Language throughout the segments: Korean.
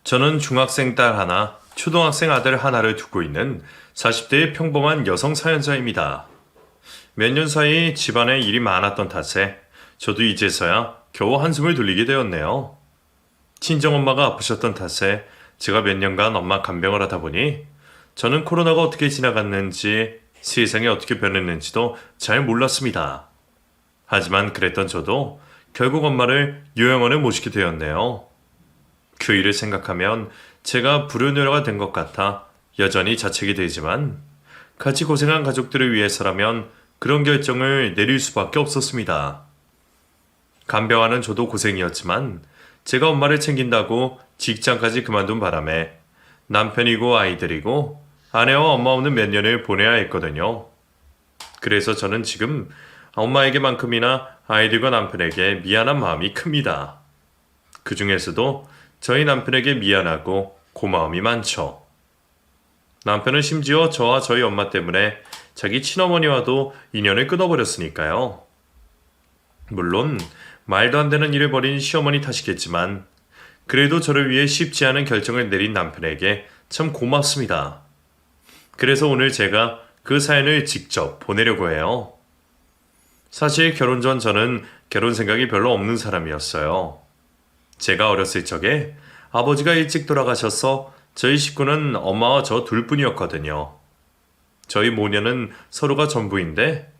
저는 중학생 딸 하나, 초등학생 아들 하나를 두고 있는 40대의 평범한 여성 사연자입니다. 몇 년 사이 집안에 일이 많았던 탓에 저도 이제서야 겨우 한숨을 돌리게 되었네요. 친정엄마가 아프셨던 탓에 제가 몇 년간 엄마 간병을 하다 보니 저는 코로나가 어떻게 지나갔는지 세상이 어떻게 변했는지도 잘 몰랐습니다. 하지만 그랬던 저도 결국 엄마를 요양원에 모시게 되었네요. 그 일을 생각하면 제가 불효녀가 된 것 같아 여전히 자책이 되지만 같이 고생한 가족들을 위해서라면 그런 결정을 내릴 수밖에 없었습니다. 간병하는 저도 고생이었지만 제가 엄마를 챙긴다고 직장까지 그만둔 바람에 남편이고 아이들이고 아내와 엄마 없는 몇 년을 보내야 했거든요. 그래서 저는 지금 엄마에게만큼이나 아이들과 남편에게 미안한 마음이 큽니다. 그 중에서도 저희 남편에게 미안하고 고마움이 많죠. 남편은 심지어 저와 저희 엄마 때문에 자기 친어머니와도 인연을 끊어버렸으니까요. 물론 말도 안 되는 일을 벌인 시어머니 탓이겠지만 그래도 저를 위해 쉽지 않은 결정을 내린 남편에게 참 고맙습니다. 그래서 오늘 제가 그 사연을 직접 보내려고 해요. 사실 결혼 전 저는 결혼 생각이 별로 없는 사람이었어요. 제가 어렸을 적에 아버지가 일찍 돌아가셔서 저희 식구는 엄마와 저 둘뿐이었거든요. 저희 모녀는 서로가 전부인데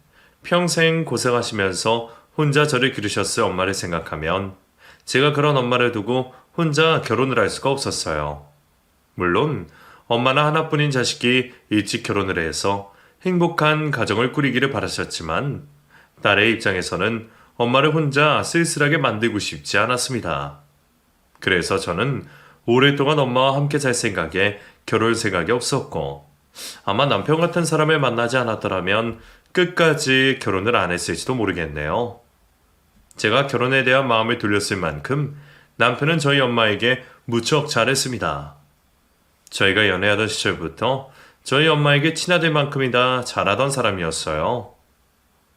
평생 고생하시면서 혼자 저를 기르셨을 엄마를 생각하면 제가 그런 엄마를 두고 혼자 결혼을 할 수가 없었어요. 물론 엄마는 하나뿐인 자식이 일찍 결혼을 해서 행복한 가정을 꾸리기를 바라셨지만 딸의 입장에서는 엄마를 혼자 쓸쓸하게 만들고 싶지 않았습니다. 그래서 저는 오랫동안 엄마와 함께 살 생각에 결혼 생각이 없었고 아마 남편 같은 사람을 만나지 않았더라면 끝까지 결혼을 안 했을지도 모르겠네요. 제가 결혼에 대한 마음을 돌렸을 만큼 남편은 저희 엄마에게 무척 잘했습니다. 저희가 연애하던 시절부터 저희 엄마에게 친아들 만큼이나 잘하던 사람이었어요.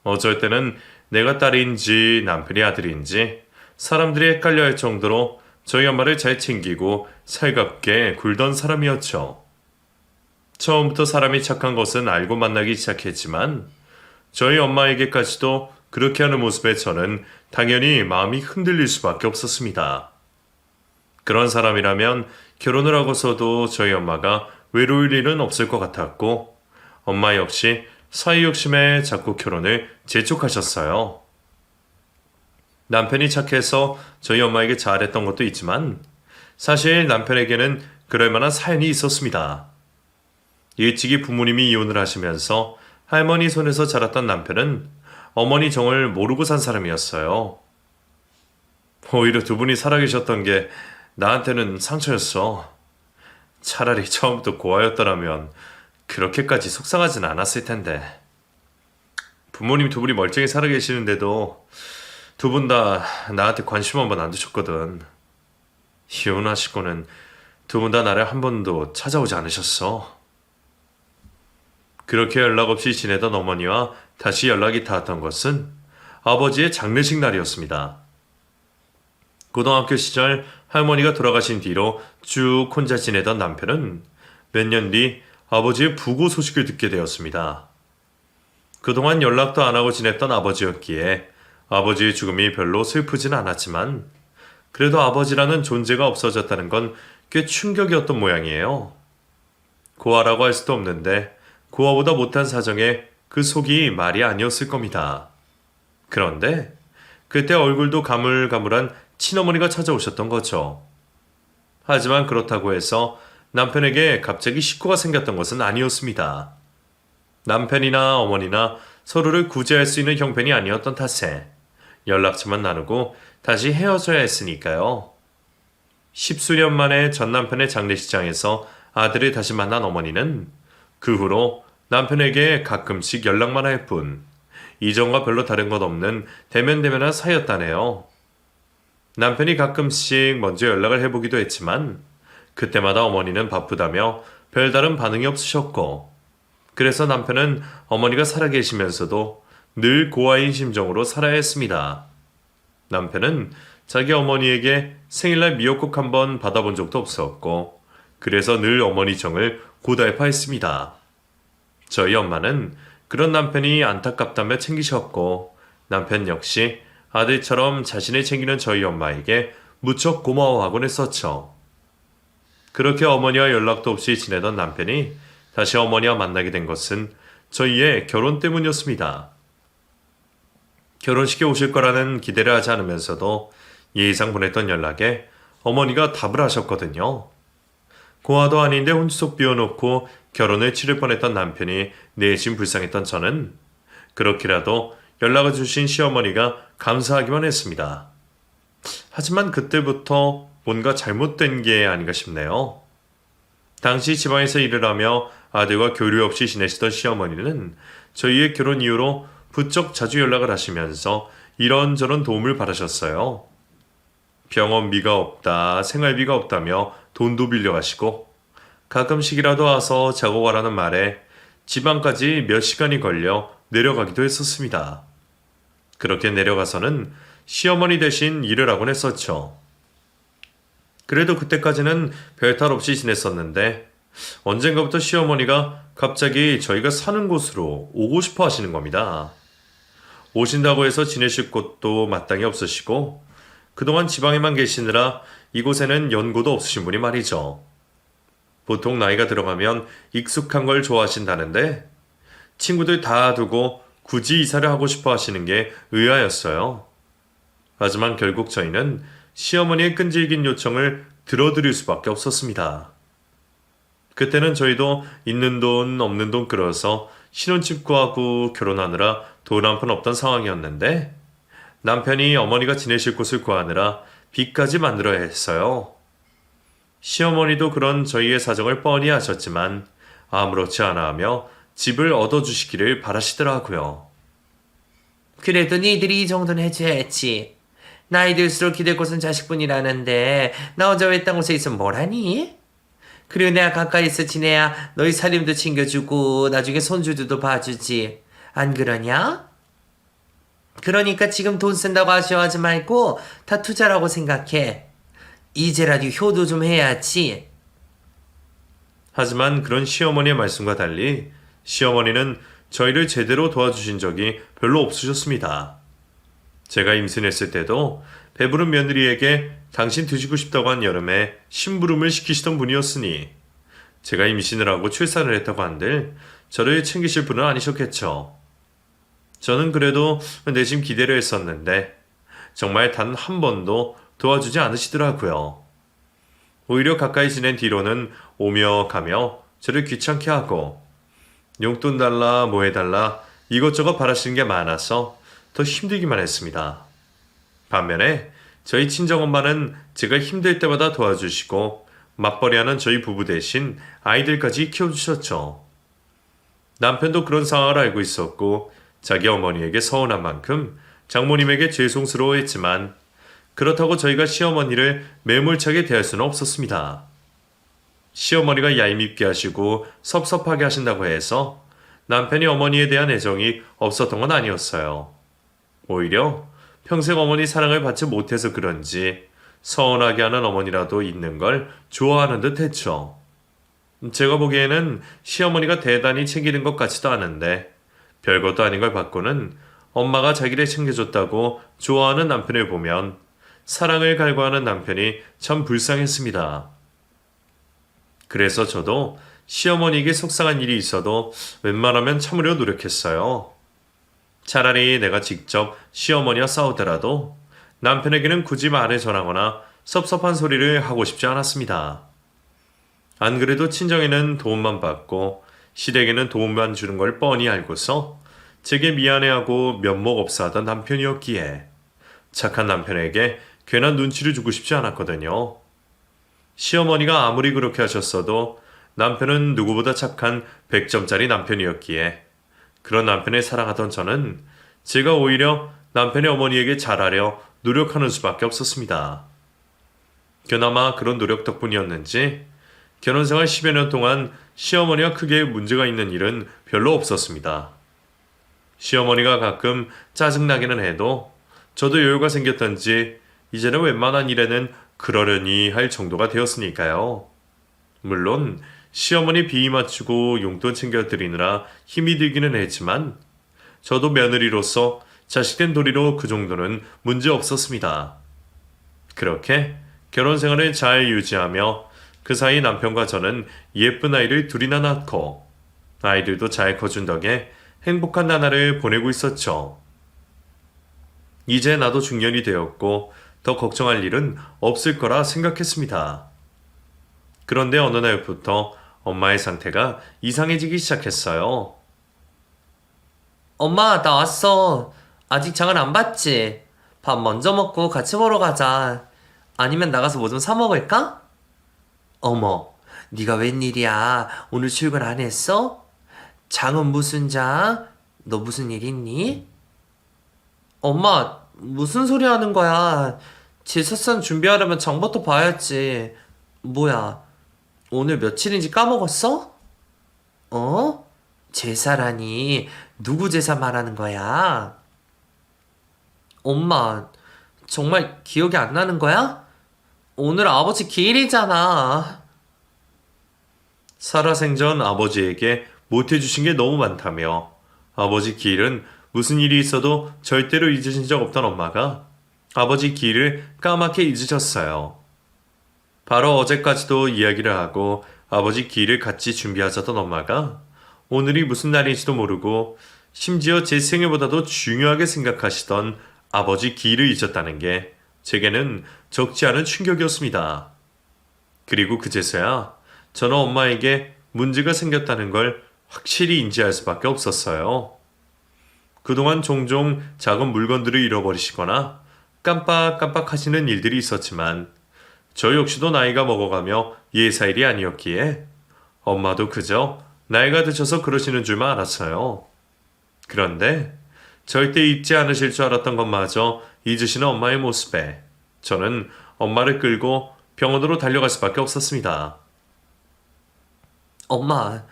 어쩔 때는 내가 딸인지 남편이 아들인지 사람들이 헷갈려 할 정도로 저희 엄마를 잘 챙기고 살갑게 굴던 사람이었죠. 처음부터 사람이 착한 것은 알고 만나기 시작했지만 저희 엄마에게까지도 그렇게 하는 모습에 저는 당연히 마음이 흔들릴 수밖에 없었습니다. 그런 사람이라면 결혼을 하고서도 저희 엄마가 외로울 일은 없을 것 같았고 엄마 역시 사위 욕심에 자꾸 결혼을 재촉하셨어요. 남편이 착해서 저희 엄마에게 잘했던 것도 있지만 사실 남편에게는 그럴 만한 사연이 있었습니다. 일찍이 부모님이 이혼을 하시면서 할머니 손에서 자랐던 남편은 어머니 정을 모르고 산 사람이었어요. 오히려 두 분이 살아계셨던 게 나한테는 상처였어. 차라리 처음부터 고아였더라면 그렇게까지 속상하진 않았을 텐데. 부모님 두 분이 멀쩡히 살아계시는데도 두 분 다 나한테 관심 한번 안 두셨거든. 이혼하시고는 두 분 다 나를 한 번도 찾아오지 않으셨어. 그렇게 연락 없이 지내던 어머니와 다시 연락이 닿았던 것은 아버지의 장례식 날이었습니다. 고등학교 시절 할머니가 돌아가신 뒤로 쭉 혼자 지내던 남편은 몇 년 뒤 아버지의 부고 소식을 듣게 되었습니다. 그동안 연락도 안 하고 지냈던 아버지였기에 아버지의 죽음이 별로 슬프진 않았지만 그래도 아버지라는 존재가 없어졌다는 건 꽤 충격이었던 모양이에요. 고아라고 할 수도 없는데 고아보다 못한 사정에 그 속이 말이 아니었을 겁니다. 그런데 그때 얼굴도 가물가물한 친어머니가 찾아오셨던 거죠. 하지만 그렇다고 해서 남편에게 갑자기 식구가 생겼던 것은 아니었습니다. 남편이나 어머니나 서로를 구제할 수 있는 형편이 아니었던 탓에 연락처만 나누고 다시 헤어져야 했으니까요. 십수년 만에 전 남편의 장례식장에서 아들을 다시 만난 어머니는 그 후로 남편에게 가끔씩 연락만 할 뿐 이전과 별로 다른 것 없는 대면대면한 사이였다네요. 남편이 가끔씩 먼저 연락을 해보기도 했지만 그때마다 어머니는 바쁘다며 별다른 반응이 없으셨고 그래서 남편은 어머니가 살아계시면서도 늘 고아인 심정으로 살아야 했습니다. 남편은 자기 어머니에게 생일날 미역국 한번 받아본 적도 없었고 그래서 늘 어머니 정을 고달파했습니다. 저희 엄마는 그런 남편이 안타깝다며 챙기셨고 남편 역시 아들처럼 자신을 챙기는 저희 엄마에게 무척 고마워하곤 했었죠. 그렇게 어머니와 연락도 없이 지내던 남편이 다시 어머니와 만나게 된 것은 저희의 결혼 때문이었습니다. 결혼식에 오실 거라는 기대를 하지 않으면서도 예의상 보냈던 연락에 어머니가 답을 하셨거든요. 고아도 아닌데 혼수속 비워놓고 결혼을 치를 뻔했던 남편이 내심 불쌍했던 저는 그렇게라도 연락을 주신 시어머니가 감사하기만 했습니다. 하지만 그때부터 뭔가 잘못된 게 아닌가 싶네요. 당시 지방에서 일을 하며 아들과 교류 없이 지내시던 시어머니는 저희의 결혼 이후로 부쩍 자주 연락을 하시면서 이런저런 도움을 받으셨어요. 병원비가 없다, 생활비가 없다며 돈도 빌려가시고 가끔씩이라도 와서 자고 가라는 말에 지방까지 몇 시간이 걸려 내려가기도 했었습니다. 그렇게 내려가서는 시어머니 대신 일을 하곤 했었죠. 그래도 그때까지는 별탈 없이 지냈었는데 언젠가부터 시어머니가 갑자기 저희가 사는 곳으로 오고 싶어 하시는 겁니다. 오신다고 해서 지내실 곳도 마땅히 없으시고 그동안 지방에만 계시느라 이곳에는 연고도 없으신 분이 말이죠. 보통 나이가 들어가면 익숙한 걸 좋아하신다는데 친구들 다 두고 굳이 이사를 하고 싶어 하시는 게 의아였어요. 하지만 결국 저희는 시어머니의 끈질긴 요청을 들어드릴 수밖에 없었습니다. 그때는 저희도 있는 돈 없는 돈 끌어서 신혼집 구하고 결혼하느라 돈 한 푼 없던 상황이었는데 남편이 어머니가 지내실 곳을 구하느라 빚까지 만들어야 했어요. 시어머니도 그런 저희의 사정을 뻔히 아셨지만 아무렇지 않아 하며 집을 얻어주시기를 바라시더라고요. 그래도 니들이 이 정도는 해줘야지. 나이 들수록 기댈 곳은 자식뿐이라는데 나 혼자 외딴 곳에 있으면 뭘 하니? 그리고 내가 가까이서 지내야 너희 살림도 챙겨주고 나중에 손주들도 봐주지. 안 그러냐? 그러니까 지금 돈 쓴다고 아쉬워하지 말고 다 투자라고 생각해. 이제라도 효도 좀 해야지. 하지만 그런 시어머니의 말씀과 달리 시어머니는 저희를 제대로 도와주신 적이 별로 없으셨습니다. 제가 임신했을 때도 배부른 며느리에게 당신 드시고 싶다고 한 여름에 심부름을 시키시던 분이었으니 제가 임신을 하고 출산을 했다고 한들 저를 챙기실 분은 아니셨겠죠. 저는 그래도 내심 기대를 했었는데 정말 단 한 번도 도와주지 않으시더라고요. 오히려 가까이 지낸 뒤로는 오며 가며 저를 귀찮게 하고 용돈 달라 뭐 해달라 이것저것 바라시는 게 많아서 더 힘들기만 했습니다. 반면에 저희 친정엄마는 제가 힘들 때마다 도와주시고 맞벌이하는 저희 부부 대신 아이들까지 키워주셨죠. 남편도 그런 상황을 알고 있었고 자기 어머니에게 서운한 만큼 장모님에게 죄송스러워했지만 그렇다고 저희가 시어머니를 매몰차게 대할 수는 없었습니다. 시어머니가 얄밉게 하시고 섭섭하게 하신다고 해서 남편이 어머니에 대한 애정이 없었던 건 아니었어요. 오히려 평생 어머니 사랑을 받지 못해서 그런지 서운하게 하는 어머니라도 있는 걸 좋아하는 듯 했죠. 제가 보기에는 시어머니가 대단히 챙기는 것 같지도 않은데 별것도 아닌 걸 받고는 엄마가 자기를 챙겨줬다고 좋아하는 남편을 보면 사랑을 갈구하는 남편이 참 불쌍했습니다. 그래서 저도 시어머니에게 속상한 일이 있어도 웬만하면 참으려 노력했어요. 차라리 내가 직접 시어머니와 싸우더라도 남편에게는 굳이 말을 전하거나 섭섭한 소리를 하고 싶지 않았습니다. 안 그래도 친정에는 도움만 받고 시댁에는 도움만 주는 걸 뻔히 알고서 제게 미안해하고 면목 없어 하던 남편이었기에 착한 남편에게 괜한 눈치를 주고 싶지 않았거든요. 시어머니가 아무리 그렇게 하셨어도 남편은 누구보다 착한 100점짜리 남편이었기에 그런 남편을 사랑하던 저는 제가 오히려 남편의 어머니에게 잘하려 노력하는 수밖에 없었습니다. 그나마 그런 노력 덕분이었는지 결혼생활 10여 년 동안 시어머니와 크게 문제가 있는 일은 별로 없었습니다. 시어머니가 가끔 짜증나기는 해도 저도 여유가 생겼던지 이제는 웬만한 일에는 그러려니 할 정도가 되었으니까요. 물론 시어머니 비위 맞추고 용돈 챙겨드리느라 힘이 들기는 했지만 저도 며느리로서 자식된 도리로 그 정도는 문제 없었습니다. 그렇게 결혼 생활을 잘 유지하며 그 사이 남편과 저는 예쁜 아이를 둘이나 낳고 아이들도 잘 커준 덕에 행복한 나날을 보내고 있었죠. 이제 나도 중년이 되었고 더 걱정할 일은 없을 거라 생각했습니다. 그런데 어느 날부터 엄마의 상태가 이상해지기 시작했어요. 엄마, 나 왔어. 아직 장을 안 봤지? 밥 먼저 먹고 같이 보러 가자. 아니면 나가서 뭐 좀 사 먹을까? 어머, 네가 웬일이야? 오늘 출근 안 했어? 장은 무슨 장? 너 무슨 일 있니? 엄마, 무슨 소리 하는 거야? 제사상 준비하려면 장부터 봐야지. 뭐야, 오늘 며칠인지 까먹었어? 어? 제사라니, 누구 제사 말하는 거야? 엄마, 정말 기억이 안 나는 거야? 오늘 아버지 기일이잖아. 살아생전 아버지에게 못해주신 게 너무 많다며 아버지 기일은 무슨 일이 있어도 절대로 잊으신 적 없던 엄마가 아버지 기일을 까맣게 잊으셨어요. 바로 어제까지도 이야기를 하고 아버지 기일을 같이 준비하자던 엄마가 오늘이 무슨 날인지도 모르고 심지어 제 생일보다도 중요하게 생각하시던 아버지 기일을 잊었다는 게 제게는 적지 않은 충격이었습니다. 그리고 그제서야 저는 엄마에게 문제가 생겼다는 걸 확실히 인지할 수밖에 없었어요. 그동안 종종 작은 물건들을 잃어버리시거나 깜빡깜빡 하시는 일들이 있었지만 저 역시도 나이가 먹어가며 예사일이 아니었기에 엄마도 그저 나이가 드셔서 그러시는 줄만 알았어요. 그런데 절대 잊지 않으실 줄 알았던 것마저 잊으시는 엄마의 모습에 저는 엄마를 끌고 병원으로 달려갈 수밖에 없었습니다. 엄마,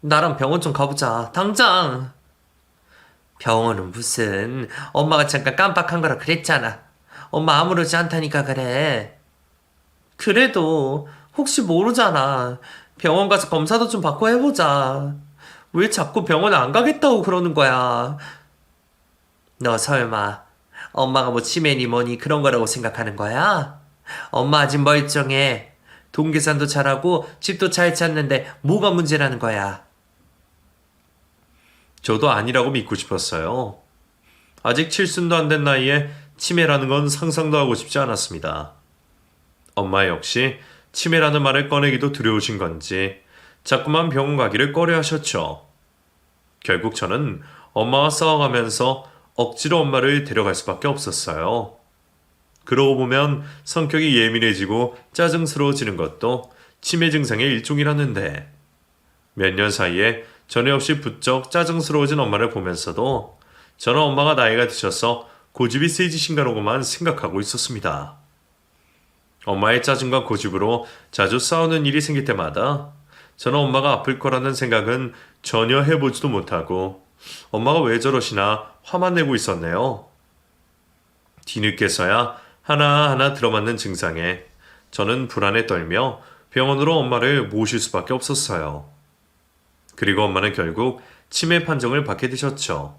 나랑 병원 좀 가보자. 당장! 병원은 무슨, 엄마가 잠깐 깜빡한 거라 그랬잖아. 엄마 아무렇지 않다니까 그래. 그래도 혹시 모르잖아. 병원 가서 검사도 좀 받고 해보자. 왜 자꾸 병원에 안 가겠다고 그러는 거야? 너 설마 엄마가 뭐 치매니 뭐니 그런 거라고 생각하는 거야? 엄마 아직 멀쩡해. 돈 계산도 잘하고 집도 잘 찾는데 뭐가 문제라는 거야? 저도 아니라고 믿고 싶었어요. 아직 칠순도 안 된 나이에 치매라는 건 상상도 하고 싶지 않았습니다. 엄마 역시 치매라는 말을 꺼내기도 두려우신 건지 자꾸만 병원 가기를 꺼려 하셨죠. 결국 저는 엄마와 싸워가면서 억지로 엄마를 데려갈 수밖에 없었어요. 그러고 보면 성격이 예민해지고 짜증스러워지는 것도 치매 증상의 일종이라는데 몇 년 사이에 전에 없이 부쩍 짜증스러워진 엄마를 보면서도 저는 엄마가 나이가 드셔서 고집이 세지신가로고만 생각하고 있었습니다. 엄마의 짜증과 고집으로 자주 싸우는 일이 생길 때마다 저는 엄마가 아플 거라는 생각은 전혀 해보지도 못하고 엄마가 왜 저러시나 화만 내고 있었네요. 뒤늦게서야 하나하나 들어맞는 증상에 저는 불안에 떨며 병원으로 엄마를 모실 수밖에 없었어요. 그리고 엄마는 결국 치매 판정을 받게 되셨죠.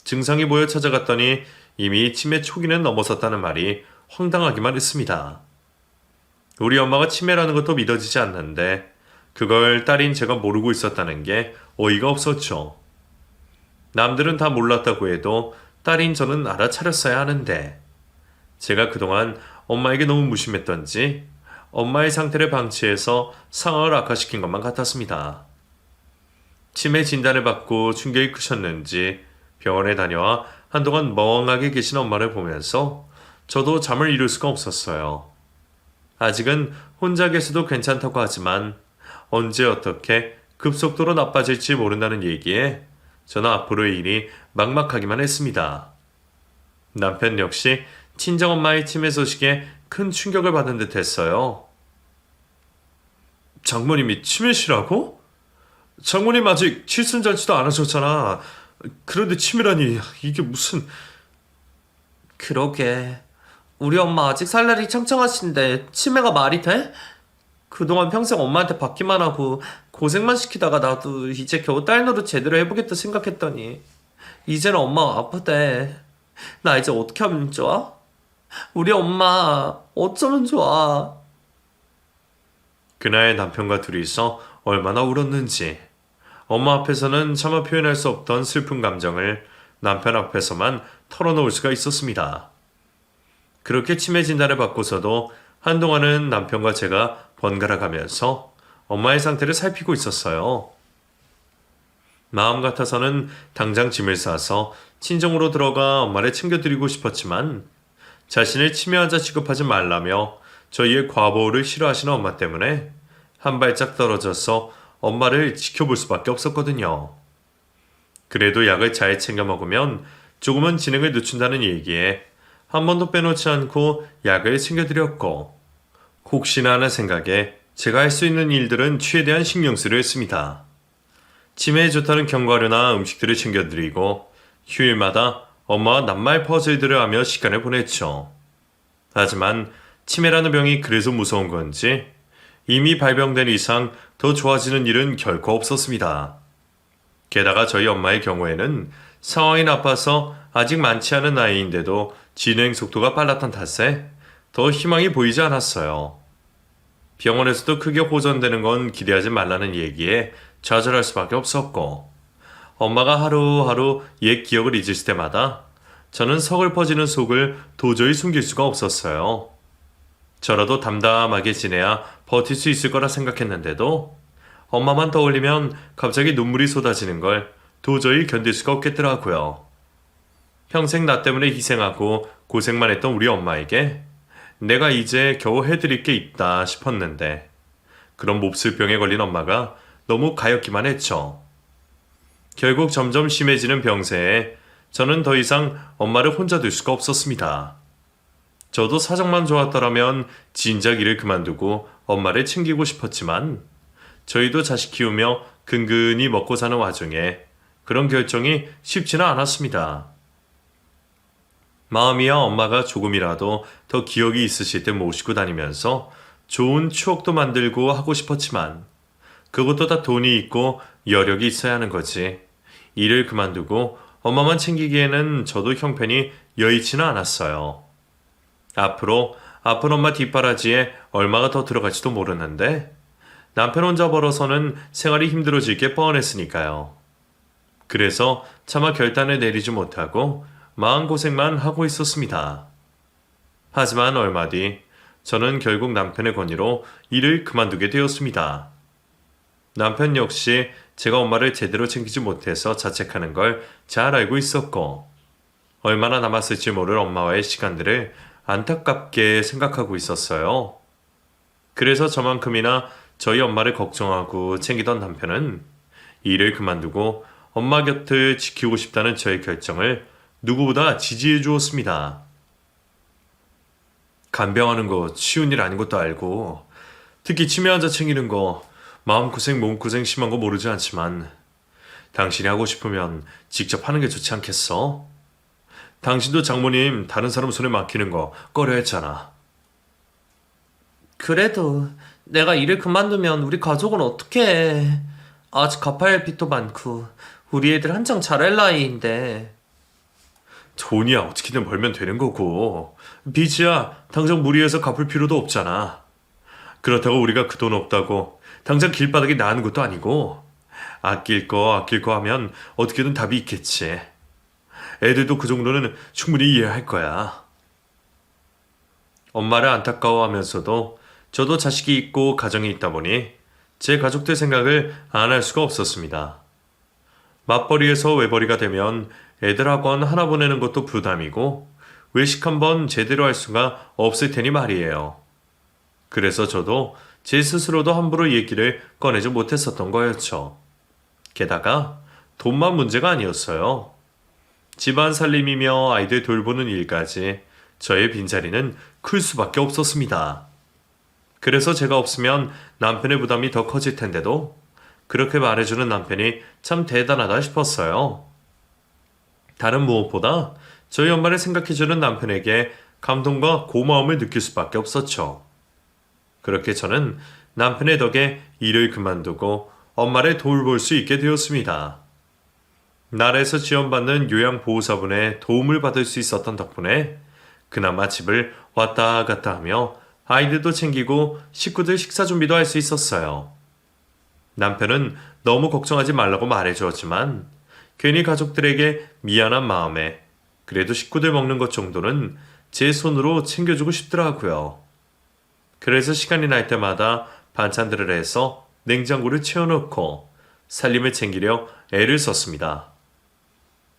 증상이 보여 찾아갔더니 이미 치매 초기는 넘어섰다는 말이 황당하기만 했습니다. 우리 엄마가 치매라는 것도 믿어지지 않는데 그걸 딸인 제가 모르고 있었다는 게 어이가 없었죠. 남들은 다 몰랐다고 해도 딸인 저는 알아차렸어야 하는데 제가 그동안 엄마에게 너무 무심했던지 엄마의 상태를 방치해서 상황을 악화시킨 것만 같았습니다. 치매 진단을 받고 충격이 크셨는지 병원에 다녀와 한동안 멍하게 계신 엄마를 보면서 저도 잠을 이룰 수가 없었어요. 아직은 혼자 계셔도 괜찮다고 하지만 언제 어떻게 급속도로 나빠질지 모른다는 얘기에 저는 앞으로의 일이 막막하기만 했습니다. 남편 역시 친정엄마의 치매 소식에 큰 충격을 받은 듯 했어요. 장모님이 치매시라고? 장모님 아직 칠순잔치도 안 하셨잖아. 그런데 치매라니 이게 무슨... 그러게. 우리 엄마 아직 살 날이 창창하신데 치매가 말이 돼? 그동안 평생 엄마한테 받기만 하고 고생만 시키다가 나도 이제 겨우 딸 노릇 제대로 해보겠다 생각했더니 이제는 엄마가 아프대. 나 이제 어떻게 하면 좋아? 우리 엄마 어쩌면 좋아? 그날 남편과 둘이서 얼마나 울었는지 엄마 앞에서는 차마 표현할 수 없던 슬픈 감정을 남편 앞에서만 털어놓을 수가 있었습니다. 그렇게 치매 진단을 받고서도 한동안은 남편과 제가 번갈아 가면서 엄마의 상태를 살피고 있었어요. 마음 같아서는 당장 짐을 싸서 친정으로 들어가 엄마를 챙겨드리고 싶었지만 자신을 치매 환자 취급하지 말라며 저희의 과보호를 싫어하시는 엄마 때문에 한 발짝 떨어져서 엄마를 지켜볼 수밖에 없었거든요. 그래도 약을 잘 챙겨 먹으면 조금은 진행을 늦춘다는 얘기에 한 번도 빼놓지 않고 약을 챙겨드렸고 혹시나 하는 생각에 제가 할 수 있는 일들은 최대한 신경 쓰려 했습니다. 치매에 좋다는 견과류나 음식들을 챙겨드리고 휴일마다 엄마와 낱말 퍼즐들을 하며 시간을 보냈죠. 하지만 치매라는 병이 그래서 무서운 건지 이미 발병된 이상 더 좋아지는 일은 결코 없었습니다. 게다가 저희 엄마의 경우에는 상황이 나빠서 아직 많지 않은 나이인데도 진행 속도가 빨랐던 탓에 더 희망이 보이지 않았어요. 병원에서도 크게 호전되는 건 기대하지 말라는 얘기에 좌절할 수밖에 없었고 엄마가 하루하루 옛 기억을 잊으실 때마다 저는 서글퍼지는 속을 도저히 숨길 수가 없었어요. 저라도 담담하게 지내야 버틸 수 있을 거라 생각했는데도 엄마만 떠올리면 갑자기 눈물이 쏟아지는 걸 도저히 견딜 수가 없겠더라고요. 평생 나 때문에 희생하고 고생만 했던 우리 엄마에게 내가 이제 겨우 해드릴 게 있다 싶었는데 그런 몹쓸 병에 걸린 엄마가 너무 가엾기만 했죠. 결국 점점 심해지는 병세에 저는 더 이상 엄마를 혼자 둘 수가 없었습니다. 저도 사정만 좋았더라면 진작 일을 그만두고 엄마를 챙기고 싶었지만 저희도 자식 키우며 근근히 먹고 사는 와중에 그런 결정이 쉽지는 않았습니다. 마음이야 엄마가 조금이라도 더 기억이 있으실 때 모시고 다니면서 좋은 추억도 만들고 하고 싶었지만 그것도 다 돈이 있고 여력이 있어야 하는 거지. 일을 그만두고 엄마만 챙기기에는 저도 형편이 여의치는 않았어요. 앞으로 아픈 엄마 뒷바라지에 얼마가 더 들어갈지도 모르는데 남편 혼자 벌어서는 생활이 힘들어질 게 뻔했으니까요. 그래서 차마 결단을 내리지 못하고 마음고생만 하고 있었습니다. 하지만 얼마 뒤 저는 결국 남편의 권유로 일을 그만두게 되었습니다. 남편 역시 제가 엄마를 제대로 챙기지 못해서 자책하는 걸 잘 알고 있었고 얼마나 남았을지 모를 엄마와의 시간들을 안타깝게 생각하고 있었어요. 그래서 저만큼이나 저희 엄마를 걱정하고 챙기던 남편은 일을 그만두고 엄마 곁을 지키고 싶다는 저의 결정을 누구보다 지지해 주었습니다. 간병하는 거 쉬운 일 아닌 것도 알고 특히 치매 환자 챙기는 거 마음고생 몸고생 심한 거 모르지 않지만 당신이 하고 싶으면 직접 하는 게 좋지 않겠어? 당신도 장모님 다른 사람 손에 맡기는 거 꺼려 했잖아. 그래도 내가 일을 그만두면 우리 가족은 어떻게 해? 아직 갚아야 할 빚도 많고 우리 애들 한창 자랄 나이인데. 돈이야 어떻게든 벌면 되는 거고 빚이야 당장 무리해서 갚을 필요도 없잖아. 그렇다고 우리가 그 돈 없다고 당장 길바닥에 나가는 것도 아니고 아낄 거 하면 어떻게든 답이 있겠지. 애들도 그 정도는 충분히 이해할 거야. 엄마를 안타까워하면서도 저도 자식이 있고 가정이 있다 보니 제 가족들 생각을 안 할 수가 없었습니다. 맞벌이에서 외벌이가 되면 애들 학원 하나 보내는 것도 부담이고 외식 한번 제대로 할 수가 없을 테니 말이에요. 그래서 저도 제 스스로도 함부로 얘기를 꺼내지 못했었던 거였죠. 게다가 돈만 문제가 아니었어요. 집안 살림이며 아이들 돌보는 일까지 저의 빈자리는 클 수밖에 없었습니다. 그래서 제가 없으면 남편의 부담이 더 커질 텐데도 그렇게 말해주는 남편이 참 대단하다 싶었어요. 다른 무엇보다 저희 엄마를 생각해주는 남편에게 감동과 고마움을 느낄 수밖에 없었죠. 그렇게 저는 남편의 덕에 일을 그만두고 엄마를 돌볼 수 있게 되었습니다. 나라에서 지원받는 요양보호사분의 도움을 받을 수 있었던 덕분에 그나마 집을 왔다 갔다 하며 아이들도 챙기고 식구들 식사 준비도 할 수 있었어요. 남편은 너무 걱정하지 말라고 말해주었지만 괜히 가족들에게 미안한 마음에 그래도 식구들 먹는 것 정도는 제 손으로 챙겨주고 싶더라고요. 그래서 시간이 날 때마다 반찬들을 해서 냉장고를 채워놓고 살림을 챙기려 애를 썼습니다.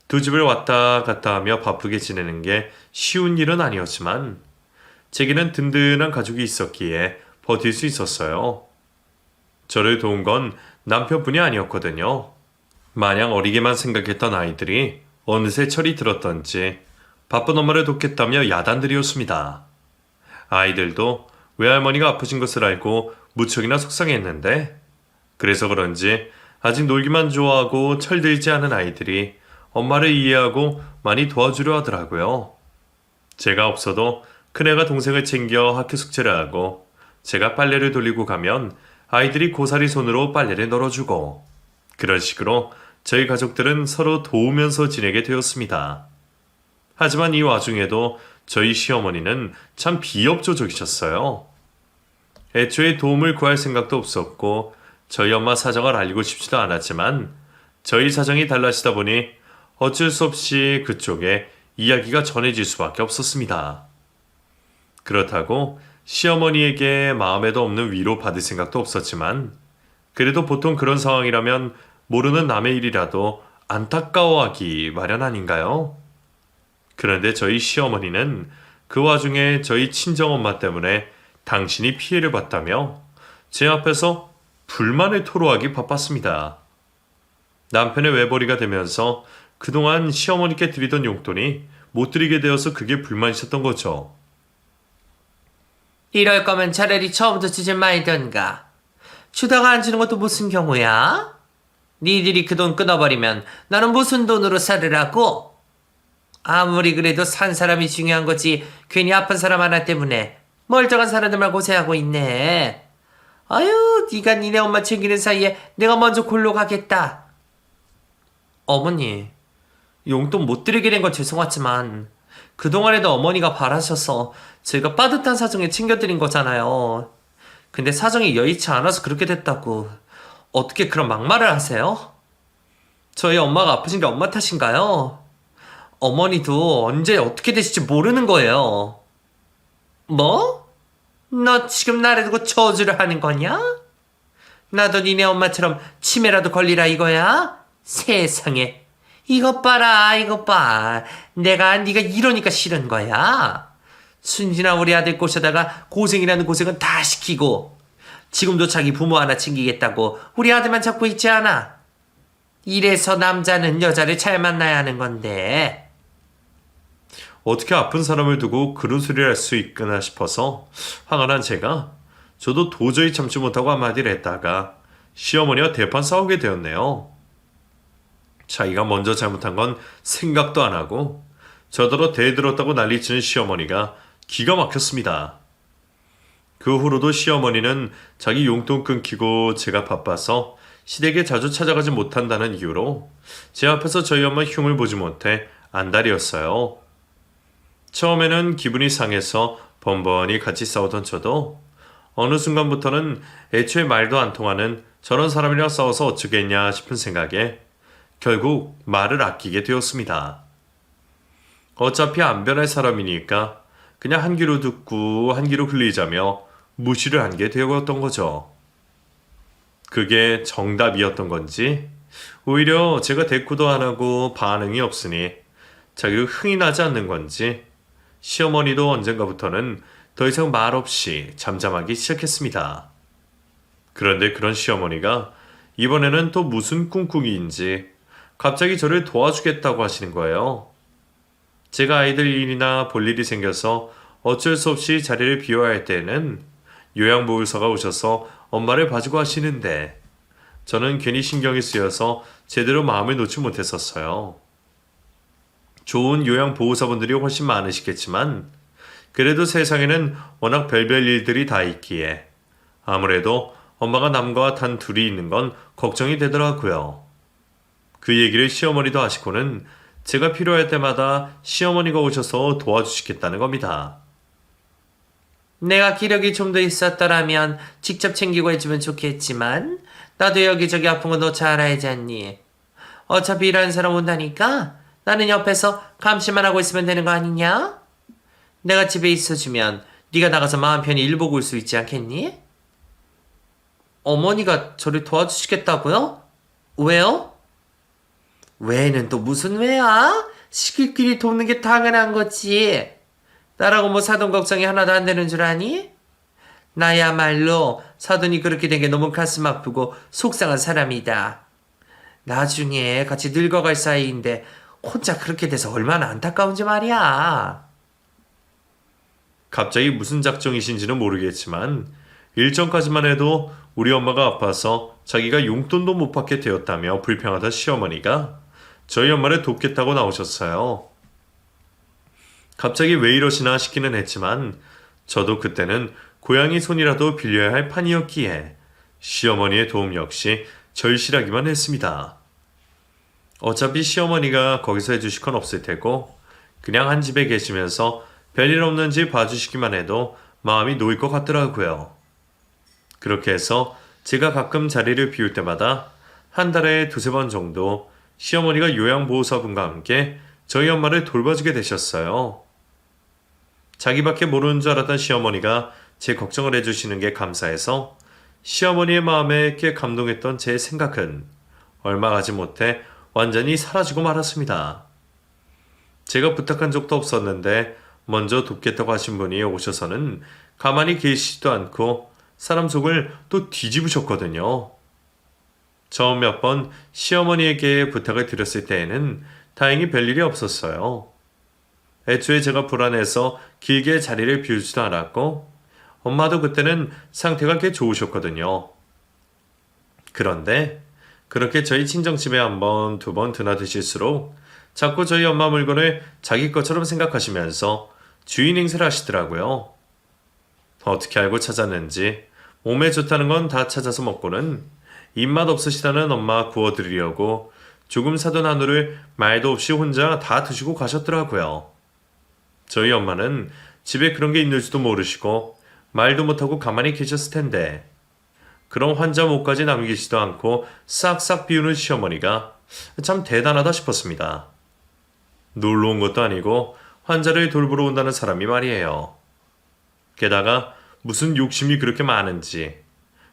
두 집을 왔다 갔다 하며 바쁘게 지내는 게 쉬운 일은 아니었지만 제게는 든든한 가족이 있었기에 버틸 수 있었어요. 저를 도운 건 남편뿐이 아니었거든요. 마냥 어리게만 생각했던 아이들이 어느새 철이 들었던지 바쁜 엄마를 돕겠다며 야단들이었습니다. 아이들도 외할머니가 아프신 것을 알고 무척이나 속상했는데 그래서 그런지 아직 놀기만 좋아하고 철들지 않은 아이들이 엄마를 이해하고 많이 도와주려 하더라고요. 제가 없어도 큰애가 동생을 챙겨 학교 숙제를 하고 제가 빨래를 돌리고 가면 아이들이 고사리 손으로 빨래를 널어주고 그런 식으로 저희 가족들은 서로 도우면서 지내게 되었습니다. 하지만 이 와중에도 저희 시어머니는 참 비협조적이셨어요. 애초에 도움을 구할 생각도 없었고 저희 엄마 사정을 알리고 싶지도 않았지만 저희 사정이 달라지다 보니 어쩔 수 없이 그쪽에 이야기가 전해질 수밖에 없었습니다. 그렇다고 시어머니에게 마음에도 없는 위로 받을 생각도 없었지만 그래도 보통 그런 상황이라면 모르는 남의 일이라도 안타까워하기 마련 아닌가요? 그런데 저희 시어머니는 그 와중에 저희 친정엄마 때문에 당신이 피해를 봤다며 제 앞에서 불만을 토로하기 바빴습니다. 남편의 외벌이가 되면서 그동안 시어머니께 드리던 용돈이 못 드리게 되어서 그게 불만이셨던 거죠. 이럴 거면 차라리 처음부터 주지 말던가. 주다가 안 주는 것도 무슨 경우야? 니들이 그 돈 끊어버리면 나는 무슨 돈으로 살으라고? 아무리 그래도 산 사람이 중요한 거지 괜히 아픈 사람 하나 때문에 멀쩡한 사람들만 고생하고 있네. 아유, 네가 니네 엄마 챙기는 사이에 내가 먼저 골로 가겠다. 어머니, 용돈 못 드리게 된 건 죄송하지만 그동안에도 어머니가 바라셔서 저희가 빠듯한 사정에 챙겨드린 거잖아요. 근데 사정이 여의치 않아서 그렇게 됐다고 어떻게 그런 막말을 하세요? 저희 엄마가 아프신 게 엄마 탓인가요? 어머니도 언제 어떻게 되실지 모르는 거예요. 뭐? 너 지금 나를 두고 저주를 하는 거냐? 나도 니네 엄마처럼 치매라도 걸리라 이거야? 세상에. 이것 봐라, 이것 봐. 내가 네가 이러니까 싫은 거야. 순진한 우리 아들 꼬셔다가 고생이라는 고생은 다 시키고 지금도 자기 부모 하나 챙기겠다고 우리 아들만 잡고 있지 않아. 이래서 남자는 여자를 잘 만나야 하는 건데. 어떻게 아픈 사람을 두고 그런 소리를 할 수 있구나 싶어서 화가 난 제가 저도 도저히 참지 못하고 한마디를 했다가 시어머니와 대판 싸우게 되었네요. 자기가 먼저 잘못한 건 생각도 안 하고 저더러 대들었다고 난리치는 시어머니가 기가 막혔습니다. 그 후로도 시어머니는 자기 용돈 끊기고 제가 바빠서 시댁에 자주 찾아가지 못한다는 이유로 제 앞에서 저희 엄마 흉을 보지 못해 안달이었어요. 처음에는 기분이 상해서 번번이 같이 싸우던 저도 어느 순간부터는 애초에 말도 안 통하는 저런 사람이랑 싸워서 어쩌겠냐 싶은 생각에 결국 말을 아끼게 되었습니다. 어차피 안 변할 사람이니까 그냥 한 귀로 듣고 한 귀로 흘리자며 무시를 한 게 되었던 거죠. 그게 정답이었던 건지 오히려 제가 대꾸도 안 하고 반응이 없으니 자기도 흥이 나지 않는 건지 시어머니도 언젠가부터는 더 이상 말 없이 잠잠하기 시작했습니다. 그런데 그런 시어머니가 이번에는 또 무슨 꿍꿍이인지 갑자기 저를 도와주겠다고 하시는 거예요. 제가 아이들 일이나 볼 일이 생겨서 어쩔 수 없이 자리를 비워야 할 때에는 요양보호사가 오셔서 엄마를 봐주고 하시는데 저는 괜히 신경이 쓰여서 제대로 마음을 놓지 못했었어요. 좋은 요양보호사분들이 훨씬 많으시겠지만 그래도 세상에는 워낙 별별 일들이 다 있기에 아무래도 엄마가 남과 단 둘이 있는 건 걱정이 되더라고요. 그 얘기를 시어머니도 하시고는 제가 필요할 때마다 시어머니가 오셔서 도와주시겠다는 겁니다. 내가 기력이 좀 더 있었더라면 직접 챙기고 해주면 좋겠지만 나도 여기저기 아픈 거 너 잘 알지 않니? 어차피 일하는 사람 온다니까 나는 옆에서 감시만 하고 있으면 되는 거 아니냐? 내가 집에 있어주면 네가 나가서 마음 편히 일 보고 올 수 있지 않겠니? 어머니가 저를 도와주시겠다고요? 왜요? 왜는 또 무슨 왜야? 시킬끼리 돕는 게 당연한 거지. 나라고 뭐 사돈 걱정이 하나도 안 되는 줄 아니? 나야말로 사돈이 그렇게 된 게 너무 가슴 아프고 속상한 사람이다. 나중에 같이 늙어갈 사이인데 혼자 그렇게 돼서 얼마나 안타까운지 말이야. 갑자기 무슨 작정이신지는 모르겠지만 일정까지만 해도 우리 엄마가 아파서 자기가 용돈도 못 받게 되었다며 불평하던 시어머니가 저희 엄마를 돕겠다고 나오셨어요. 갑자기 왜 이러시나 싶기는 했지만 저도 그때는 고양이 손이라도 빌려야 할 판이었기에 시어머니의 도움 역시 절실하기만 했습니다. 어차피 시어머니가 거기서 해주실 건 없을 테고 그냥 한 집에 계시면서 별일 없는지 봐주시기만 해도 마음이 놓일 것 같더라고요. 그렇게 해서 제가 가끔 자리를 비울 때마다 한 달에 두세 번 정도 시어머니가 요양보호사분과 함께 저희 엄마를 돌봐주게 되셨어요. 자기밖에 모르는 줄 알았던 시어머니가 제 걱정을 해주시는 게 감사해서 시어머니의 마음에 꽤 감동했던 제 생각은 얼마 가지 못해 완전히 사라지고 말았습니다. 제가 부탁한 적도 없었는데 먼저 돕겠다고 하신 분이 오셔서는 가만히 계시지도 않고 사람 속을 또 뒤집으셨거든요. 처음 몇 번 시어머니에게 부탁을 드렸을 때에는 다행히 별일이 없었어요. 애초에 제가 불안해서 길게 자리를 비우지도 않았고 엄마도 그때는 상태가 꽤 좋으셨거든요. 그런데 그렇게 저희 친정집에 한 번, 두 번 드나드실수록 자꾸 저희 엄마 물건을 자기 것처럼 생각하시면서 주인 행세를 하시더라고요. 어떻게 알고 찾았는지 몸에 좋다는 건 다 찾아서 먹고는 입맛 없으시다는 엄마 구워드리려고 조금 사돈 한우를 말도 없이 혼자 다 드시고 가셨더라고요. 저희 엄마는 집에 그런 게 있는지도 모르시고 말도 못하고 가만히 계셨을 텐데 그런 환자 목까지 남기지도 않고 싹싹 비우는 시어머니가 참 대단하다 싶었습니다. 놀러 온 것도 아니고 환자를 돌보러 온다는 사람이 말이에요. 게다가 무슨 욕심이 그렇게 많은지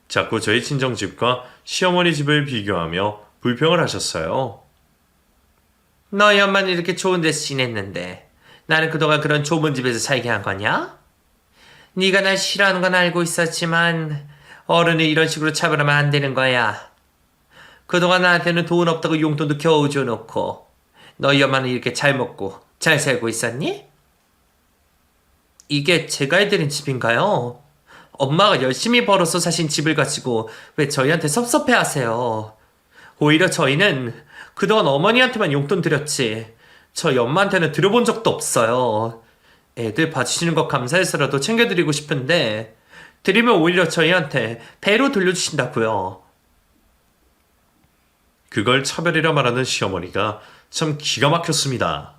자꾸 저희 친정집과 시어머니 집을 비교하며 불평을 하셨어요. 너희 엄마는 이렇게 좋은 데서 지냈는데 나는 그동안 그런 좁은 집에서 살게 한 거냐? 네가 날 싫어하는 건 알고 있었지만 어른을 이런 식으로 차별하면 안 되는 거야. 그동안 나한테는 돈 없다고 용돈도 겨우 줘놓고 너희 엄마는 이렇게 잘 먹고 잘 살고 있었니? 이게 제가 해드린 집인가요? 엄마가 열심히 벌어서 사신 집을 가지고 왜 저희한테 섭섭해하세요? 오히려 저희는 그동안 어머니한테만 용돈 드렸지 저희 엄마한테는 드려본 적도 없어요. 애들 봐주시는 거 감사해서라도 챙겨드리고 싶은데 드리면 오히려 저희한테 배로 돌려주신다고요. 그걸 차별이라 말하는 시어머니가 참 기가 막혔습니다.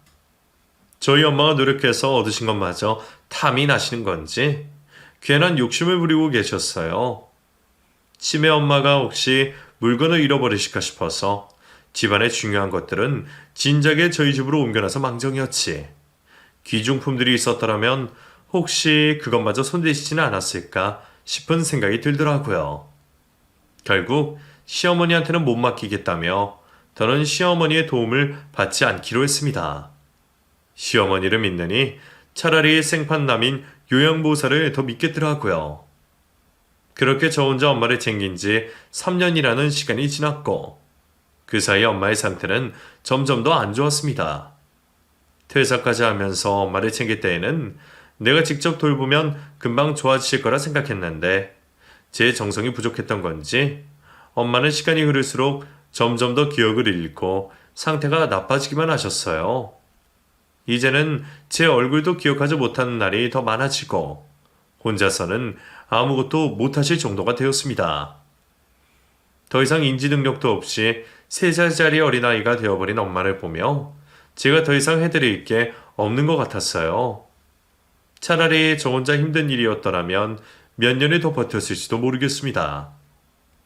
저희 엄마가 노력해서 얻으신 것마저 탐이 나시는 건지 괜한 욕심을 부리고 계셨어요. 치매 엄마가 혹시 물건을 잃어버리실까 싶어서 집안의 중요한 것들은 진작에 저희 집으로 옮겨놔서 망정이었지. 귀중품들이 있었더라면 혹시 그것마저 손대시지는 않았을까 싶은 생각이 들더라고요. 결국 시어머니한테는 못 맡기겠다며 더는 시어머니의 도움을 받지 않기로 했습니다. 시어머니를 믿느니 차라리 생판남인 요양보호사를 더 믿겠더라고요. 그렇게 저 혼자 엄마를 챙긴 지 3년이라는 시간이 지났고 그 사이 엄마의 상태는 점점 더 안 좋았습니다. 퇴사까지 하면서 엄마를 챙길 때에는 내가 직접 돌보면 금방 좋아지실 거라 생각했는데 제 정성이 부족했던 건지 엄마는 시간이 흐를수록 점점 더 기억을 잃고 상태가 나빠지기만 하셨어요. 이제는 제 얼굴도 기억하지 못하는 날이 더 많아지고 혼자서는 아무것도 못하실 정도가 되었습니다. 더 이상 인지 능력도 없이 3살짜리 어린아이가 되어버린 엄마를 보며 제가 더 이상 해드릴 게 없는 것 같았어요. 차라리 저 혼자 힘든 일이었더라면 몇 년을 더 버텼을지도 모르겠습니다.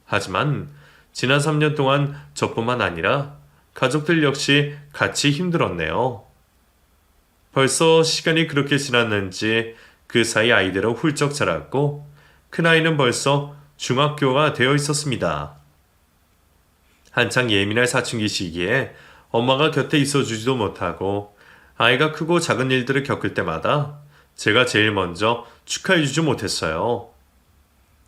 하지만 지난 3년 동안 저뿐만 아니라 가족들 역시 같이 힘들었네요. 벌써 시간이 그렇게 지났는지 그 사이 아이들은 훌쩍 자랐고 큰아이는 벌써 중학교가 되어 있었습니다. 한창 예민할 사춘기 시기에 엄마가 곁에 있어주지도 못하고 아이가 크고 작은 일들을 겪을 때마다 제가 제일 먼저 축하해주지 못했어요.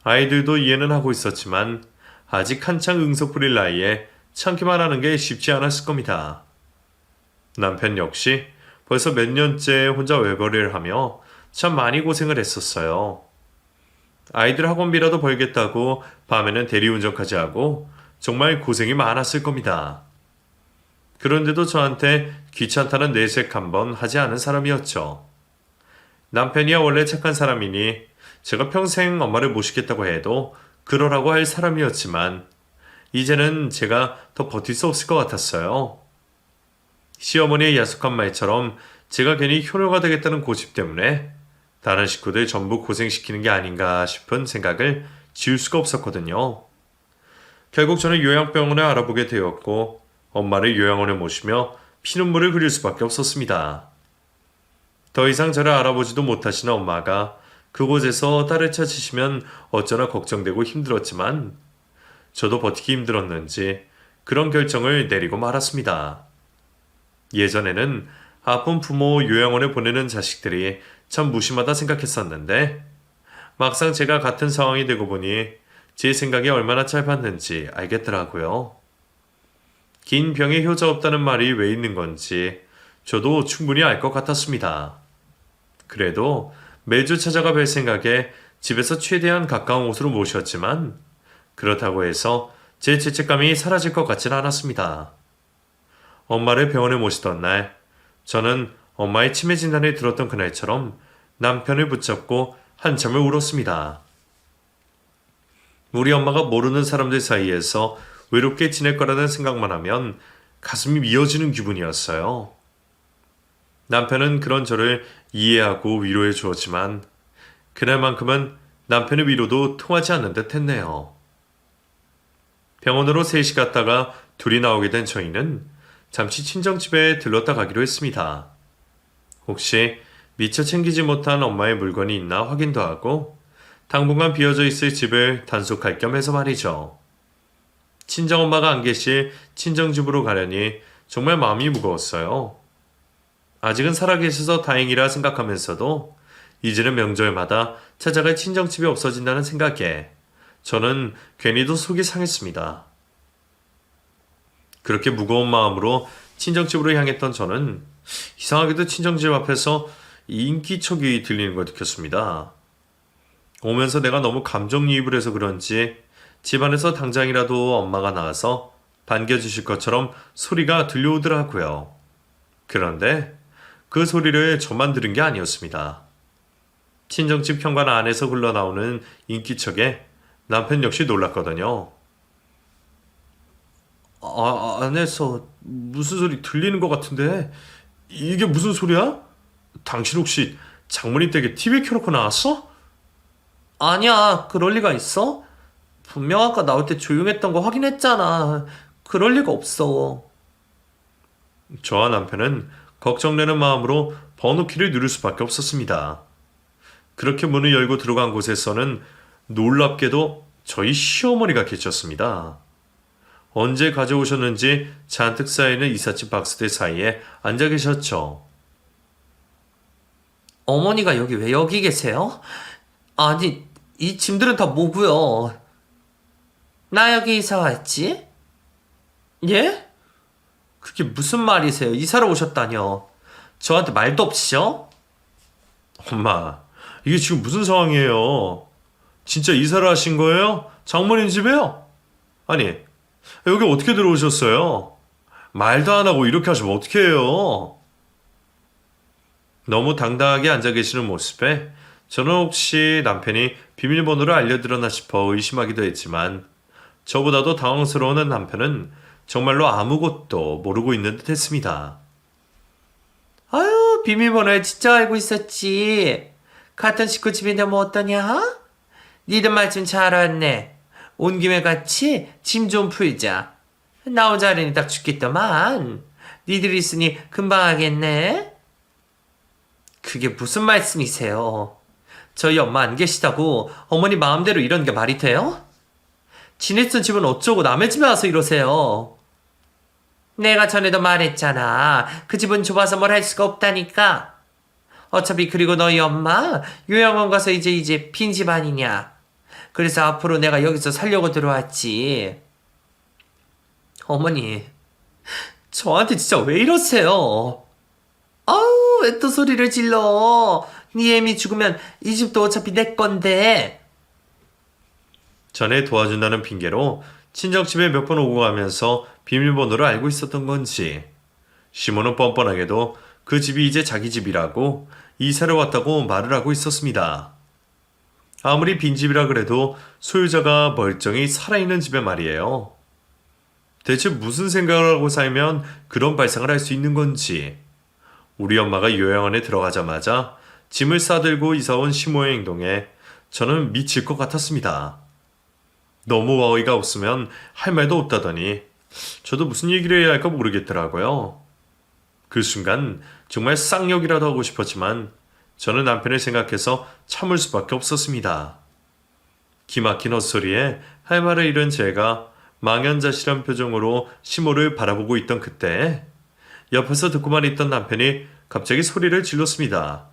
아이들도 이해는 하고 있었지만 아직 한창 응석 부릴 나이에 참기만 하는 게 쉽지 않았을 겁니다. 남편 역시 벌써 몇 년째 혼자 외벌이를 하며 참 많이 고생을 했었어요. 아이들 학원비라도 벌겠다고 밤에는 대리운전까지 하고 정말 고생이 많았을 겁니다. 그런데도 저한테 귀찮다는 내색 한번 하지 않은 사람이었죠. 남편이야 원래 착한 사람이니 제가 평생 엄마를 모시겠다고 해도 그러라고 할 사람이었지만 이제는 제가 더 버틸 수 없을 것 같았어요. 시어머니의 야속한 말처럼 제가 괜히 효녀가 되겠다는 고집 때문에 다른 식구들 전부 고생시키는 게 아닌가 싶은 생각을 지울 수가 없었거든요. 결국 저는 요양병원을 알아보게 되었고 엄마를 요양원에 모시며 피눈물을 흘릴 수밖에 없었습니다. 더 이상 저를 알아보지도 못하시는 엄마가 그곳에서 딸을 찾으시면 어쩌나 걱정되고 힘들었지만 저도 버티기 힘들었는지 그런 결정을 내리고 말았습니다. 예전에는 아픈 부모 요양원에 보내는 자식들이 참 무심하다 생각했었는데 막상 제가 같은 상황이 되고 보니 제 생각이 얼마나 짧았는지 알겠더라고요. 긴 병에 효자 없다는 말이 왜 있는 건지 저도 충분히 알 것 같았습니다. 그래도 매주 찾아가 뵐 생각에 집에서 최대한 가까운 곳으로 모셨지만 그렇다고 해서 제 죄책감이 사라질 것 같진 않았습니다. 엄마를 병원에 모시던 날 저는 엄마의 치매 진단을 들었던 그날처럼 남편을 붙잡고 한참을 울었습니다. 우리 엄마가 모르는 사람들 사이에서 외롭게 지낼 거라는 생각만 하면 가슴이 미어지는 기분이었어요. 남편은 그런 저를 이해하고 위로해 주었지만 그날만큼은 남편의 위로도 통하지 않는 듯 했네요. 병원으로 셋이 갔다가 둘이 나오게 된 저희는 잠시 친정집에 들렀다 가기로 했습니다. 혹시 미처 챙기지 못한 엄마의 물건이 있나 확인도 하고 당분간 비어져 있을 집을 단속할 겸 해서 말이죠. 친정엄마가 안 계실 친정집으로 가려니 정말 마음이 무거웠어요. 아직은 살아계셔서 다행이라 생각하면서도 이제는 명절마다 찾아갈 친정집이 없어진다는 생각에 저는 괜히도 속이 상했습니다. 그렇게 무거운 마음으로 친정집으로 향했던 저는 이상하게도 친정집 앞에서 인기척이 들리는 걸 느꼈습니다. 오면서 내가 너무 감정이입을 해서 그런지 집안에서 당장이라도 엄마가 나와서 반겨주실 것처럼 소리가 들려오더라고요. 그런데 그 소리를 저만 들은 게 아니었습니다. 친정집 현관 안에서 흘러나오는 인기척에 남편 역시 놀랐거든요. 안에서 무슨 소리 들리는 것 같은데 이게 무슨 소리야? 당신 혹시 장모님 댁에 TV 켜놓고 나왔어? 아니야, 그럴 리가 있어? 분명 아까 나올 때 조용했던 거 확인했잖아. 그럴 리가 없어. 저와 남편은 걱정되는 마음으로 번호키를 누를 수밖에 없었습니다. 그렇게 문을 열고 들어간 곳에서는 놀랍게도 저희 시어머니가 계셨습니다. 언제 가져오셨는지 잔뜩 쌓이는 이삿짐 박스들 사이에 앉아 계셨죠. 어머니가 여기 왜 여기 계세요? 아니, 이 짐들은 다 뭐고요? 나 여기 이사 왔지? 예? 그게 무슨 말이세요? 이사를 오셨다뇨? 저한테 말도 없이요? 엄마, 이게 지금 무슨 상황이에요? 진짜 이사를 하신 거예요? 장모님 집에요? 아니, 여기 어떻게 들어오셨어요? 말도 안 하고 이렇게 하시면 어떡해요? 너무 당당하게 앉아 계시는 모습에 저는 혹시 남편이 비밀번호를 알려드렸나 싶어 의심하기도 했지만 저보다도 당황스러워하는 남편은 정말로 아무것도 모르고 있는 듯 했습니다. 아유, 비밀번호를 진짜 알고 있었지. 같은 식구 집인데 뭐 어떠냐? 니들 말 좀 잘 왔네. 온 김에 같이 짐 좀 풀자. 나 혼자 하려니 딱 죽겠더만. 니들 있으니 금방 하겠네. 그게 무슨 말씀이세요? 저희 엄마 안 계시다고 어머니 마음대로 이런 게 말이 돼요? 지냈던 집은 어쩌고 남의 집에 와서 이러세요. 내가 전에도 말했잖아. 그 집은 좁아서 뭘 할 수가 없다니까. 어차피 그리고 너희 엄마 요양원 가서 이제 빈집 아니냐. 그래서 앞으로 내가 여기서 살려고 들어왔지. 어머니, 저한테 진짜 왜 이러세요? 아우, 왜 또 소리를 질러? 네 애미 죽으면 이 집도 어차피 내 건데. 전에 도와준다는 핑계로 친정집에 몇 번 오고 가면서 비밀번호를 알고 있었던 건지 시몬은 뻔뻔하게도 그 집이 이제 자기 집이라고 이사를 왔다고 말을 하고 있었습니다. 아무리 빈집이라 그래도 소유자가 멀쩡히 살아있는 집에 말이에요. 대체 무슨 생각을 하고 살면 그런 발상을 할 수 있는 건지 우리 엄마가 요양원에 들어가자마자 짐을 싸들고 이사온 시모의 행동에 저는 미칠 것 같았습니다. 너무 어이가 없으면 할 말도 없다더니 저도 무슨 얘기를 해야 할까 모르겠더라고요. 그 순간 정말 쌍욕이라도 하고 싶었지만 저는 남편을 생각해서 참을 수밖에 없었습니다. 기막힌 헛소리에 할 말을 잃은 제가 망연자실한 표정으로 시모를 바라보고 있던 그때 옆에서 듣고만 있던 남편이 갑자기 소리를 질렀습니다.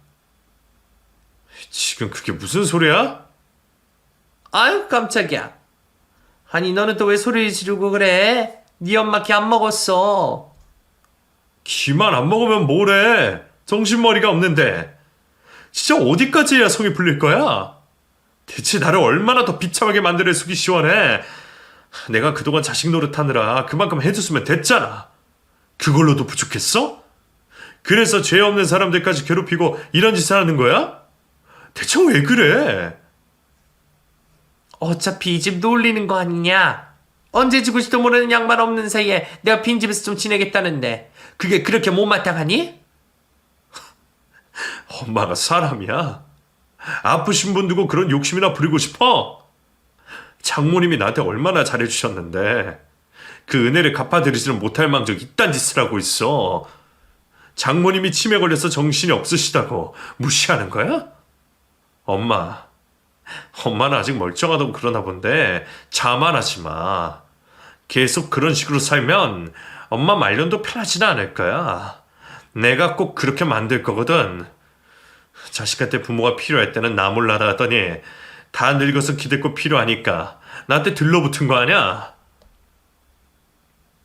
지금 그게 무슨 소리야? 아유, 깜짝이야. 아니, 너는 또 왜 소리를 지르고 그래? 네 엄마 기 안 먹었어. 기만 안 먹으면 뭐래? 정신머리가 없는데. 진짜 어디까지 해야 성이 풀릴 거야? 대체 나를 얼마나 더 비참하게 만들어 속이 시원해? 내가 그동안 자식 노릇하느라 그만큼 해줬으면 됐잖아. 그걸로도 부족했어? 그래서 죄 없는 사람들까지 괴롭히고 이런 짓을 하는 거야? 대체 왜 그래? 어차피 이 집 놀리는 거 아니냐? 언제 죽을지도 모르는 양반 없는 사이에 내가 빈집에서 좀 지내겠다는데 그게 그렇게 못마땅하니? 엄마가 사람이야? 아프신 분 두고 그런 욕심이나 부리고 싶어? 장모님이 나한테 얼마나 잘해주셨는데 그 은혜를 갚아드리지는 못할 망정 이딴 짓을 하고 있어. 장모님이 치매 걸려서 정신이 없으시다고 무시하는 거야? 엄마는 아직 멀쩡하다고 그러나 본데 자만하지 마. 계속 그런 식으로 살면 엄마 말년도 편하지는 않을 거야. 내가 꼭 그렇게 만들 거거든. 자식한테 부모가 필요할 때는 나 몰라라 하더니 다 늙어서 기댈 필요하니까 나한테 들러붙은 거 아니야?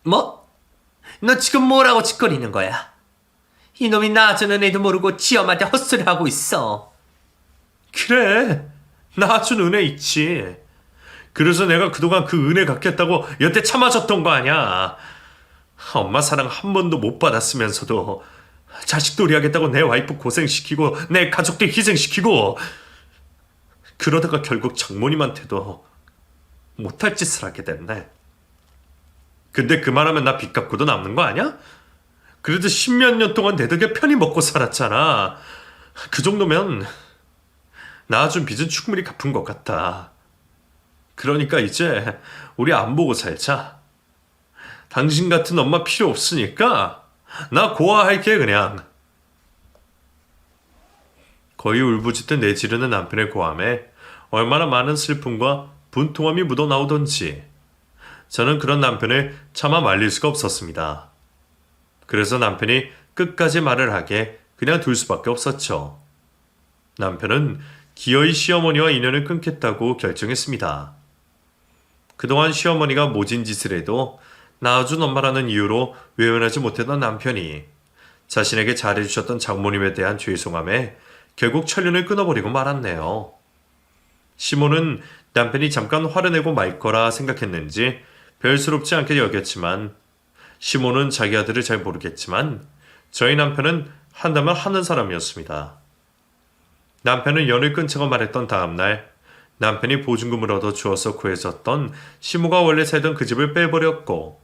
뭐? 너 지금 뭐라고 짓거리는 거야? 이놈이 낳아주는 애도 모르고 지 엄마한테 헛소리하고 있어. 그래, 낳아준 은혜 있지. 그래서 내가 그동안 그 은혜 갚겠다고 여태 참아줬던 거 아니야. 엄마 사랑 한 번도 못 받았으면서도 자식돌이 하겠다고 내 와이프 고생시키고 내 가족들 희생시키고 그러다가 결국 장모님한테도 못할 짓을 하게 됐네. 근데 그만하면 나 빚 갚고도 남는 거 아니야? 그래도 10몇 년 동안 내 덕에 편히 먹고 살았잖아. 그 정도면 낳아준 빚은 충분히 갚은 것 같다. 그러니까 이제 우리 안 보고 살자. 당신 같은 엄마 필요 없으니까 나 고아할게 그냥. 거의 울부짖듯 내지르는 남편의 고함에 얼마나 많은 슬픔과 분통함이 묻어나오던지 저는 그런 남편을 차마 말릴 수가 없었습니다. 그래서 남편이 끝까지 말을 하게 그냥 둘 수밖에 없었죠. 남편은 기어이 시어머니와 인연을 끊겠다고 결정했습니다. 그동안 시어머니가 모진 짓을 해도 낳아준 엄마라는 이유로 외면하지 못했던 남편이 자신에게 잘해주셨던 장모님에 대한 죄송함에 결국 천륜을 끊어버리고 말았네요. 시몬은 남편이 잠깐 화를 내고 말 거라 생각했는지 별스럽지 않게 여겼지만 시몬은 자기 아들을 잘 모르겠지만 저희 남편은 한다면 하는 사람이었습니다. 남편은 연을 끊자고 말했던 다음날 남편이 보증금을 얻어 주어서 구해졌던 시모가 원래 살던 그 집을 빼버렸고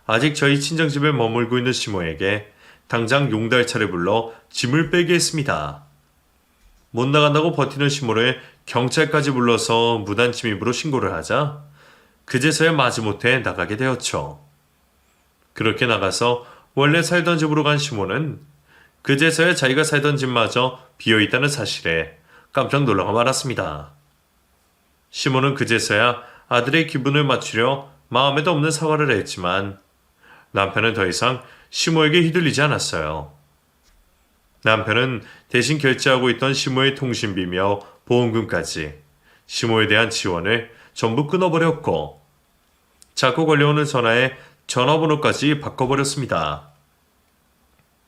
아직 저희 친정집에 머물고 있는 시모에게 당장 용달차를 불러 짐을 빼게 했습니다. 못 나간다고 버티는 시모를 경찰까지 불러서 무단 침입으로 신고를 하자 그제서야 마지못해 나가게 되었죠. 그렇게 나가서 원래 살던 집으로 간 시모는 그제서야 자기가 살던 집마저 비어있다는 사실에 깜짝 놀라고 말았습니다. 시모는 그제서야 아들의 기분을 맞추려 마음에도 없는 사과를 했지만 남편은 더 이상 시모에게 휘둘리지 않았어요. 남편은 대신 결제하고 있던 시모의 통신비며 보험금까지 시모에 대한 지원을 전부 끊어버렸고 자꾸 걸려오는 전화에 전화번호까지 바꿔버렸습니다.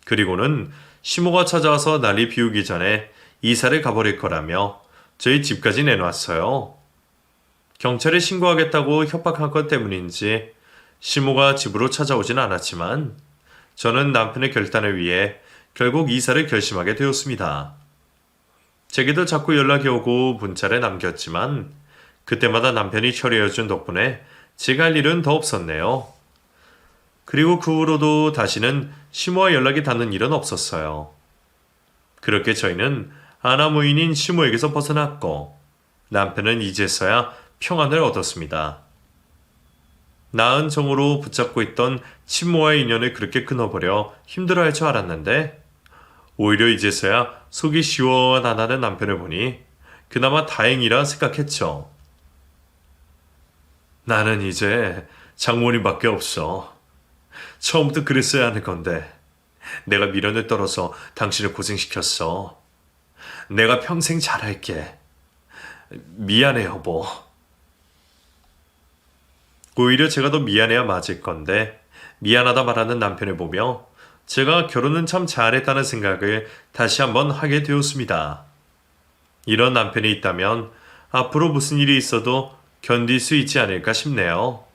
그리고는 시모가 찾아와서 난리 피우기 전에 이사를 가버릴 거라며 저희 집까지 내놨어요. 경찰에 신고하겠다고 협박한 것 때문인지 시모가 집으로 찾아오진 않았지만 저는 남편의 결단을 위해 결국 이사를 결심하게 되었습니다. 제게도 자꾸 연락이 오고 문자를 남겼지만 그때마다 남편이 처리해준 덕분에 제가 할 일은 더 없었네요. 그리고 그 후로도 다시는 시모와 연락이 닿는 일은 없었어요. 그렇게 저희는 아나무인인 시모에게서 벗어났고 남편은 이제서야 평안을 얻었습니다. 나은 정으로 붙잡고 있던 친모와의 인연을 그렇게 끊어버려 힘들어할 줄 알았는데 오히려 이제서야 속이 시원하다는 남편을 보니 그나마 다행이라 생각했죠. 나는 이제 장모님밖에 없어. 처음부터 그랬어야 하는 건데 내가 미련을 떨어서 당신을 고생시켰어. 내가 평생 잘할게. 미안해 여보. 오히려 제가 더 미안해야 맞을 건데 미안하다 말하는 남편을 보며 제가 결혼은 참 잘했다는 생각을 다시 한번 하게 되었습니다. 이런 남편이 있다면 앞으로 무슨 일이 있어도 견딜 수 있지 않을까 싶네요.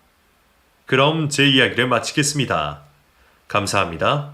그럼 제 이야기를 마치겠습니다. 감사합니다.